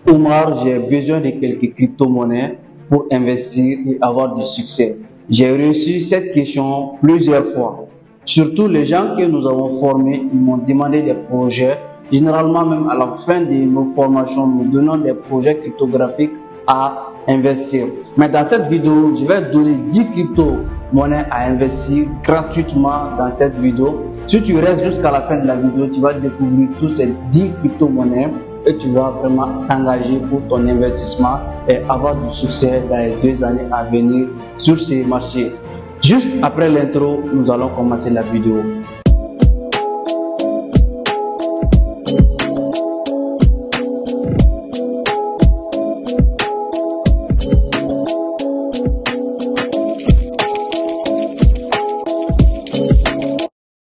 Omar, j'ai besoin de quelques crypto-monnaies pour investir et avoir du succès. J'ai reçu cette question plusieurs fois. Surtout les gens que nous avons formés, ils m'ont demandé des projets. Généralement, même à la fin de nos formations, nous donnons des projets cryptographiques à investir. Mais dans cette vidéo, je vais donner 10 crypto-monnaies à investir gratuitement dans cette vidéo. Si tu restes jusqu'à la fin de la vidéo, tu vas découvrir toutes ces 10 crypto-monnaies et tu vas vraiment s'engager pour ton investissement et avoir du succès dans les 2 années à venir sur ces marchés. Juste après l'intro, nous allons commencer la vidéo.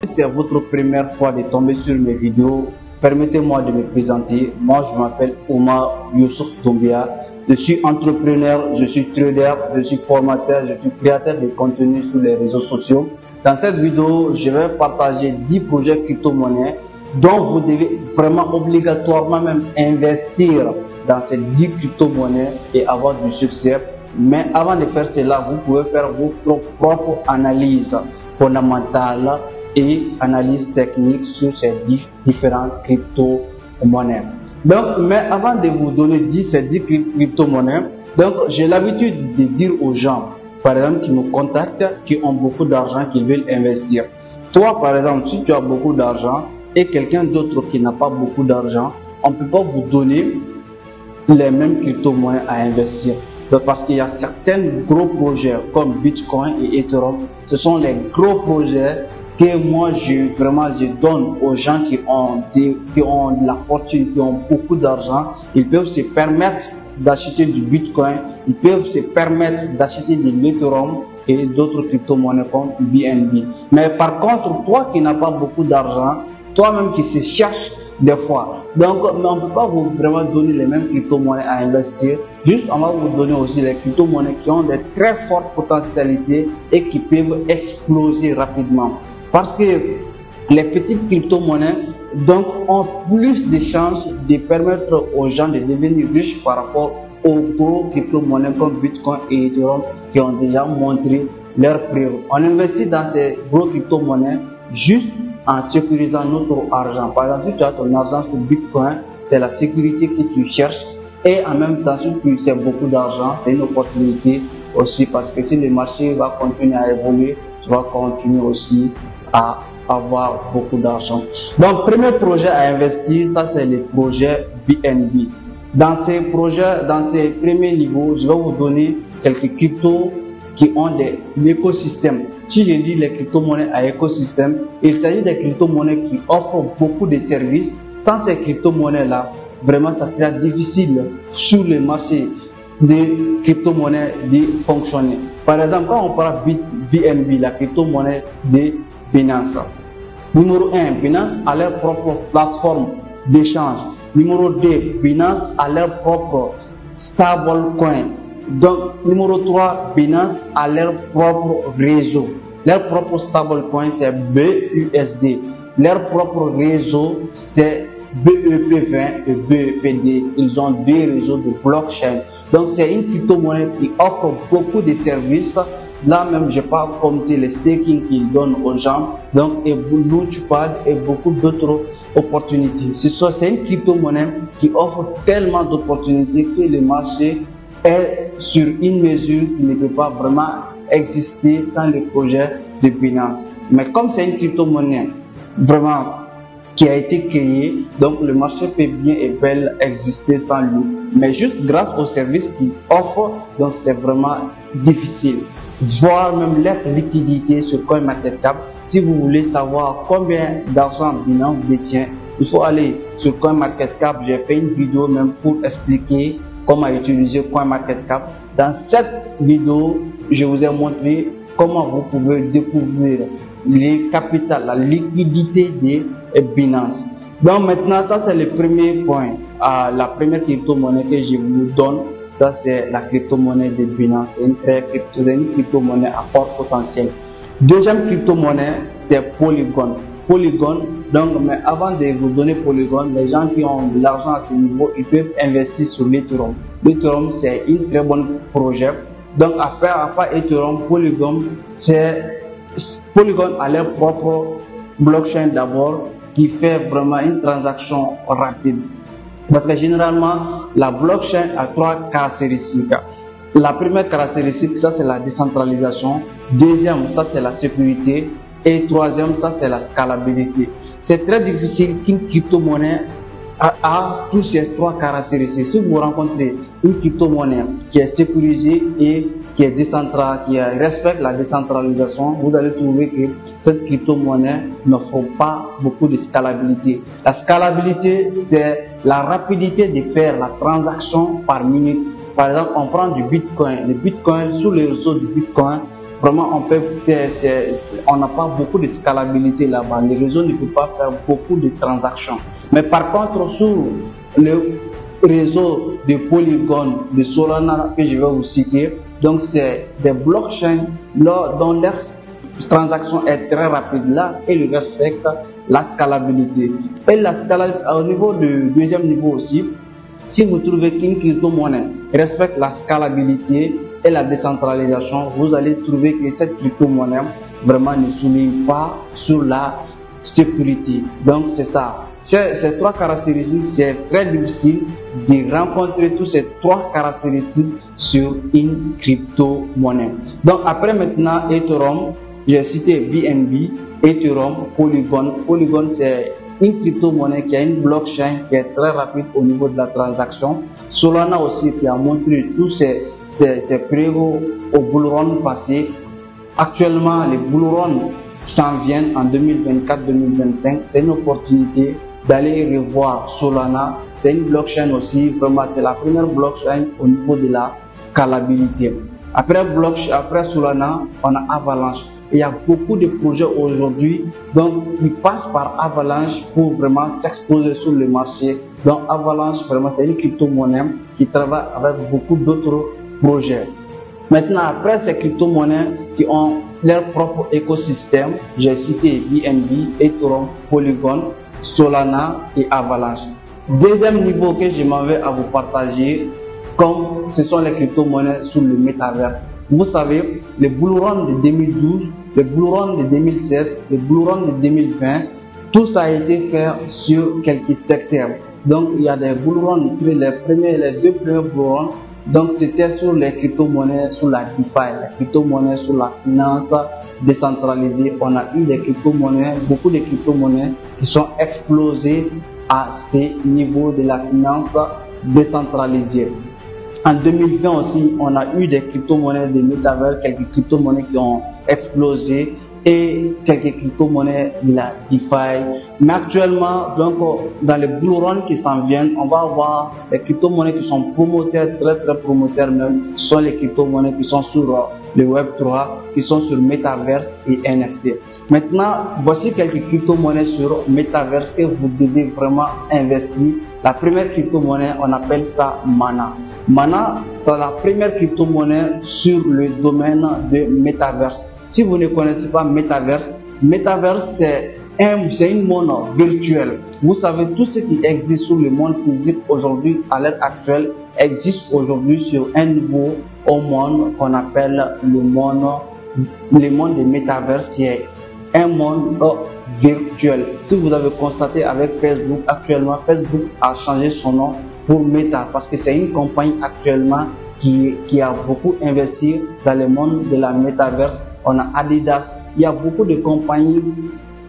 Si c'est votre première fois de tomber sur mes vidéos, permettez-moi de me présenter. Moi, je m'appelle Omar Youssouf Doumbia. Je suis entrepreneur, je suis trader, je suis formateur, je suis créateur de contenu sur les réseaux sociaux. Dans cette vidéo, je vais partager 10 projets crypto-monnaies dont vous devez vraiment obligatoirement même investir dans ces 10 crypto-monnaies et avoir du succès. Mais avant de faire cela, vous pouvez faire votre propre analyse fondamentale et analyse technique sur ces différentes crypto-monnaies. Donc, mais avant de vous donner ces 10 crypto-monnaies, donc j'ai l'habitude de dire aux gens, par exemple, qui me contactent, qui ont beaucoup d'argent, qui veulent investir. Toi, par exemple, si tu as beaucoup d'argent et quelqu'un d'autre qui n'a pas beaucoup d'argent, on ne peut pas vous donner les mêmes crypto-monnaies à investir. Donc, parce qu'il y a certains gros projets comme Bitcoin et Ethereum, ce sont les gros projets que moi je donne aux gens qui ont de la fortune, qui ont beaucoup d'argent. Ils peuvent se permettre d'acheter du Bitcoin, ils peuvent se permettre d'acheter de l'Ethereum et d'autres crypto-monnaies comme BNB. Mais par contre, toi qui n'as pas beaucoup d'argent, toi-même qui se cherche des fois, donc on ne peut pas vous vraiment donner les mêmes crypto-monnaies à investir. Juste on va vous donner aussi les crypto-monnaies qui ont de très fortes potentialités et qui peuvent exploser rapidement. Parce que les petites crypto-monnaies donc ont plus de chances de permettre aux gens de devenir riches par rapport aux gros crypto-monnaies comme Bitcoin et Ethereum qui ont déjà montré leurs preuves. On investit dans ces gros crypto-monnaies juste en sécurisant notre argent. Par exemple, si tu as ton argent sur Bitcoin, c'est la sécurité que tu cherches et en même temps, si tu sais beaucoup d'argent, c'est une opportunité aussi parce que si le marché va continuer à évoluer, tu vas continuer aussi à avoir beaucoup d'argent. Donc, premier projet à investir, ça c'est le projet BNB. Dans ces projets, dans ces premiers niveaux, je vais vous donner quelques cryptos qui ont des écosystèmes. Si je dis les crypto-monnaies à écosystème, il s'agit des crypto-monnaies qui offrent beaucoup de services. Sans ces crypto-monnaies-là, vraiment, ça sera difficile sur le marché des crypto-monnaies de fonctionner. Par exemple, quand on parle BNB, la crypto-monnaie de Binance. Numéro 1, Binance a leur propre plateforme d'échange. Numéro 2, Binance a leur propre stablecoin. Donc, numéro 3, Binance a leur propre réseau. Leur propre stablecoin, c'est BUSD. Leur propre réseau, c'est BEP20 et BEPD. Ils ont 2 réseaux de blockchain. Donc, c'est une crypto-monnaie qui offre beaucoup de services. Là même, je parle comme les staking qu'ils donnent aux gens. Donc, et Launchpad et beaucoup d'autres opportunités. C'est une crypto-monnaie qui offre tellement d'opportunités que le marché est sur une mesure qui ne peut pas vraiment exister sans le projet de Binance. Mais comme c'est une crypto-monnaie vraiment qui a été créée, donc le marché peut bien et bel exister sans lui. Mais juste grâce aux services qu'il offre, donc c'est vraiment difficile. Voire même leur liquidité sur CoinMarketCap. Si vous voulez savoir combien d'argent Binance détient, il faut aller sur CoinMarketCap. J'ai fait une vidéo même pour expliquer comment utiliser CoinMarketCap. Dans cette vidéo, je vous ai montré comment vous pouvez découvrir les capitales, la liquidité de Binance. Donc maintenant, ça c'est le premier point. La première crypto-monnaie que je vous donne, ça c'est la crypto-monnaie de Binance. C'est une crypto-monnaie à fort potentiel. Deuxième crypto-monnaie, c'est Polygon. Polygon. Donc, mais avant de vous donner Polygon, les gens qui ont de l'argent à ce niveau, ils peuvent investir sur l'Ethereum. L'Ethereum, c'est un très bon projet. Donc, après Ethereum, Polygon a leur propre blockchain d'abord qui fait vraiment une transaction rapide. Parce que généralement, la blockchain a 3 caractéristiques. La première caractéristique, ça c'est la décentralisation. Deuxième, ça c'est la sécurité. Et troisième, ça c'est la scalabilité. C'est très difficile qu'une crypto-monnaie a tous ces 3 caractéristiques. Si vous rencontrez une crypto-monnaie qui est sécurisée et qui est décentralisée, qui respecte la décentralisation, vous allez trouver que cette crypto-monnaie ne faut pas beaucoup de scalabilité. La scalabilité, c'est la rapidité de faire la transaction par minute. Par exemple, on prend du Bitcoin. Le Bitcoin, sur les réseaux du Bitcoin, vraiment, on n'a pas beaucoup de scalabilité là-bas. Les réseaux ne peuvent pas faire beaucoup de transactions. Mais par contre, sur le réseau de Polygon, de Solana que je vais vous citer, donc c'est des blockchains dont leur transaction est très rapide là et ils respectent la scalabilité. Et la scalabilité, au niveau du deuxième niveau aussi, si vous trouvez qu'une crypto-monnaie respecte la scalabilité et la décentralisation, vous allez trouver que cette crypto-monnaie vraiment ne souligne pas sur la sécurité. Donc c'est ça. Ces 3 caractéristiques, c'est très difficile de rencontrer toutes ces 3 caractéristiques sur une crypto-monnaie. Donc après maintenant Ethereum, j'ai cité BNB, Ethereum, Polygon. Polygon c'est une crypto-monnaie qui a une blockchain qui est très rapide au niveau de la transaction. Solana aussi qui a montré tous ses preuves au bull run passé. Actuellement, les bull run s'en viennent en 2024-2025. C'est une opportunité d'aller revoir Solana. C'est une blockchain aussi, vraiment, c'est la première blockchain au niveau de la scalabilité. Après Solana, on a Avalanche. Il y a beaucoup de projets aujourd'hui, donc ils passent par Avalanche pour vraiment s'exposer sur le marché. Donc Avalanche, vraiment, c'est une crypto-monnaie qui travaille avec beaucoup d'autres projets. Maintenant, après ces crypto-monnaies qui ont leur propre écosystème, j'ai cité BNB, Ethereum, Polygon, Solana et Avalanche. Deuxième niveau que je m'en vais à vous partager, comme ce sont les crypto-monnaies sur le métaverse. Vous savez, le bull run de 2012, le bull run de 2016, le bull run de 2020, tout ça a été fait sur quelques secteurs. Donc, il y a des bull runs, les 2 premiers bull runs, donc c'était sur les crypto-monnaies, sur la DeFi, les crypto-monnaies sur la finance décentralisée. On a eu des crypto-monnaies, beaucoup de crypto-monnaies qui sont explosées à ces niveaux de la finance décentralisée. En 2020 aussi, on a eu des crypto-monnaies de métavers, quelques crypto-monnaies qui ont explosé et quelques crypto-monnaies de la DeFi. Mais actuellement, donc, dans les bull run qui s'en viennent, on va avoir les crypto-monnaies qui sont promoteurs, très promoteurs même, ce sont les crypto-monnaies qui sont sur le Web3, qui sont sur Metaverse et NFT. Maintenant, voici quelques crypto-monnaies sur Metaverse que vous devez vraiment investir. La première crypto-monnaie, on appelle ça Mana. Mana, c'est la première crypto-monnaie sur le domaine de Metaverse. Si vous ne connaissez pas Metaverse, Metaverse c'est une monde virtuel. Vous savez, tout ce qui existe sur le monde physique aujourd'hui, à l'heure actuelle, existe aujourd'hui sur un niveau au monde qu'on appelle le monde de Metaverse, qui est un monde virtuel. Si vous avez constaté avec Facebook, actuellement, Facebook a changé son nom pour Meta parce que c'est une compagnie actuellement qui a beaucoup investi dans le monde de la Metaverse. On a Adidas, il y a beaucoup de compagnies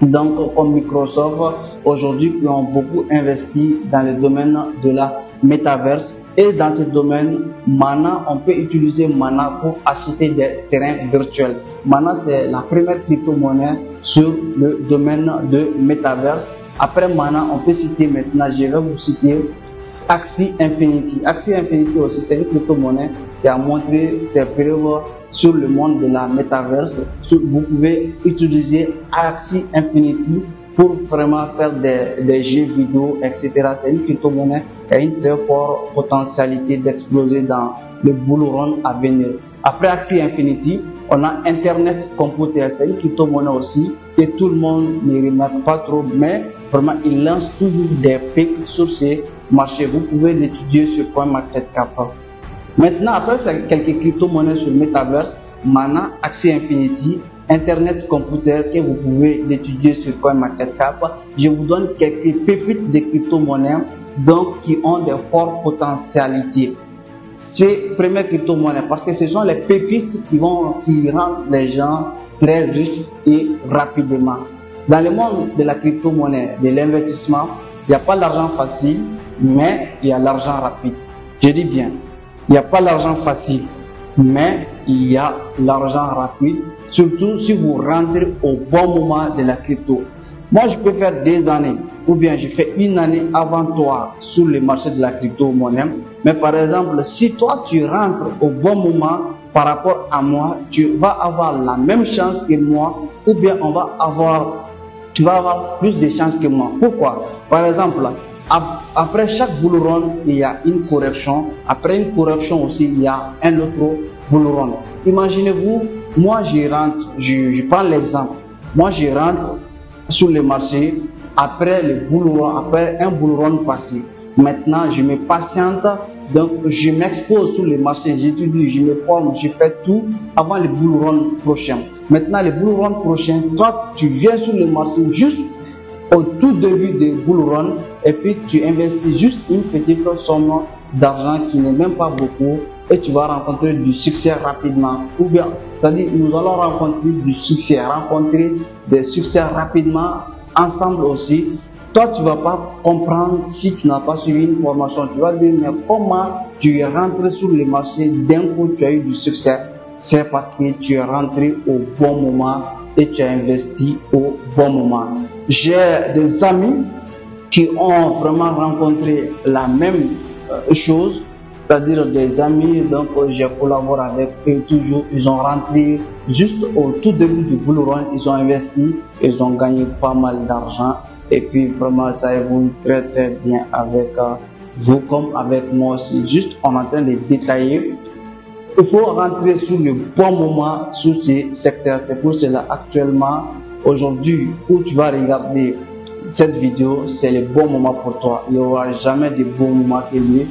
donc comme Microsoft aujourd'hui qui ont beaucoup investi dans le domaine de la Metaverse. Et dans ce domaine, Mana, on peut utiliser Mana pour acheter des terrains virtuels. Mana, c'est la première crypto-monnaie sur le domaine de Metaverse. Après Mana, on peut citer maintenant, je vais vous citer Axie Infinity. Axie Infinity aussi, c'est une crypto-monnaie qui a montré ses preuves sur le monde de la Metaverse. Vous pouvez utiliser Axie Infinity pour vraiment faire des jeux vidéo, etc. C'est une crypto-monnaie qui a une très forte potentialité d'exploser dans le bull run à venir. Après Axie Infinity, on a Internet Computer. C'est une crypto-monnaie aussi que tout le monde ne remarque pas trop, mais vraiment, ils lancent toujours des pics sur ces marchés. Vous pouvez l'étudier sur CoinMarketCap. Maintenant, après quelques crypto-monnaies sur Metaverse, Mana, Axie Infinity, Internet Computer que vous pouvez l'étudier sur CoinMarketCap. Je vous donne quelques pépites de crypto-monnaies donc qui ont de fortes potentialités. Ces premières crypto-monnaies, parce que ce sont les pépites qui rendent les gens très riches et rapidement. Dans le monde de la crypto-monnaie, de l'investissement, il n'y a pas l'argent facile, mais il y a l'argent rapide. Je dis bien, il n'y a pas l'argent facile, mais il y a l'argent rapide, surtout si vous rentrez au bon moment de la crypto. Moi, je peux faire des années, ou bien je fais une année avant toi sur le marché de la crypto-monnaie. Mais par exemple, si toi tu rentres au bon moment par rapport à moi, tu vas avoir la même chance que moi, ou bien tu vas avoir plus de chances que moi. Pourquoi? Par exemple, après chaque bull run, il y a une correction. Après une correction aussi, il y a un autre bull run. Imaginez-vous, moi je rentre, je prends l'exemple. Moi je rentre sur le marché après un bull run passé. Maintenant, je me patiente, donc je m'expose sur le marché, j'étudie, je me forme, je fais tout avant le bull run prochain. Maintenant, le bull run prochain, toi, tu viens sur le marché juste au tout début du bull run et puis tu investis juste une petite somme d'argent qui n'est même pas beaucoup et tu vas rencontrer du succès rapidement. Ou bien, c'est-à-dire, nous allons rencontrer des succès rapidement ensemble aussi. Toi, tu vas pas comprendre si tu n'as pas suivi une formation. Tu vas dire, mais comment tu es rentré sur le marché d'un coup, tu as eu du succès? C'est parce que tu es rentré au bon moment et tu as investi au bon moment. J'ai des amis qui ont vraiment rencontré la même chose, c'est-à-dire des amis, donc j'ai collaboré avec eux toujours, ils ont rentré juste au tout début du bull run, ils ont investi, ils ont gagné pas mal d'argent et puis vraiment ça évolue très très bien avec vous comme avec moi aussi. Juste on est en train de détailler. Il faut rentrer sur le bon moment sur ces secteurs. C'est pour cela actuellement, aujourd'hui, où tu vas regarder cette vidéo, c'est le bon moment pour toi. Il n'y aura jamais de bon moment que le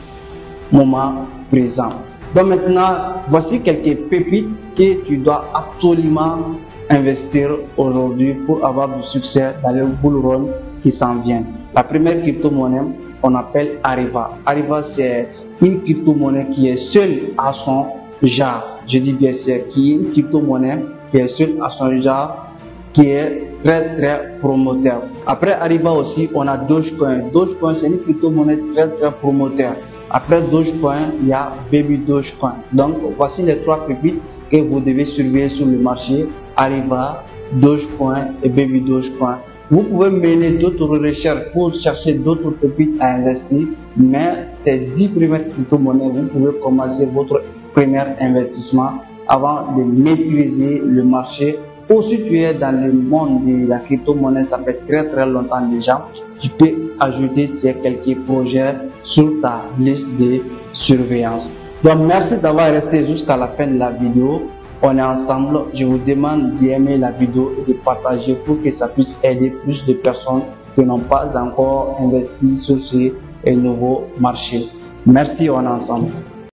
moment présent. Donc maintenant, voici quelques pépites que tu dois absolument investir aujourd'hui pour avoir du succès dans le bull run qui s'en vient. La première crypto-monnaie, on appelle Ariva. Ariva, c'est une crypto-monnaie qui est seule à son genre. Je dis bien c'est qui est une crypto-monnaie qui est seule à son genre, qui est très très promoteur. Après Ariva aussi, on a Dogecoin. Dogecoin, c'est une crypto-monnaie très très promoteur. Après Dogecoin, il y a Baby Dogecoin. Donc, voici les trois pépites que vous devez surveiller sur le marché. Ariva, Dogecoin et Baby Dogecoin. Vous pouvez mener d'autres recherches pour chercher d'autres pépites à investir, mais ces 10 premières crypto-monnaies, vous pouvez commencer votre premier investissement avant de maîtriser le marché. Ou si tu es dans le monde de la crypto-monnaie, ça fait très très longtemps déjà, tu peux ajouter ces quelques projets sur ta liste de surveillance. Donc merci d'avoir resté jusqu'à la fin de la vidéo. On est ensemble. Je vous demande d'aimer la vidéo et de partager pour que ça puisse aider plus de personnes qui n'ont pas encore investi sur ce nouveau marché. Merci, on est ensemble.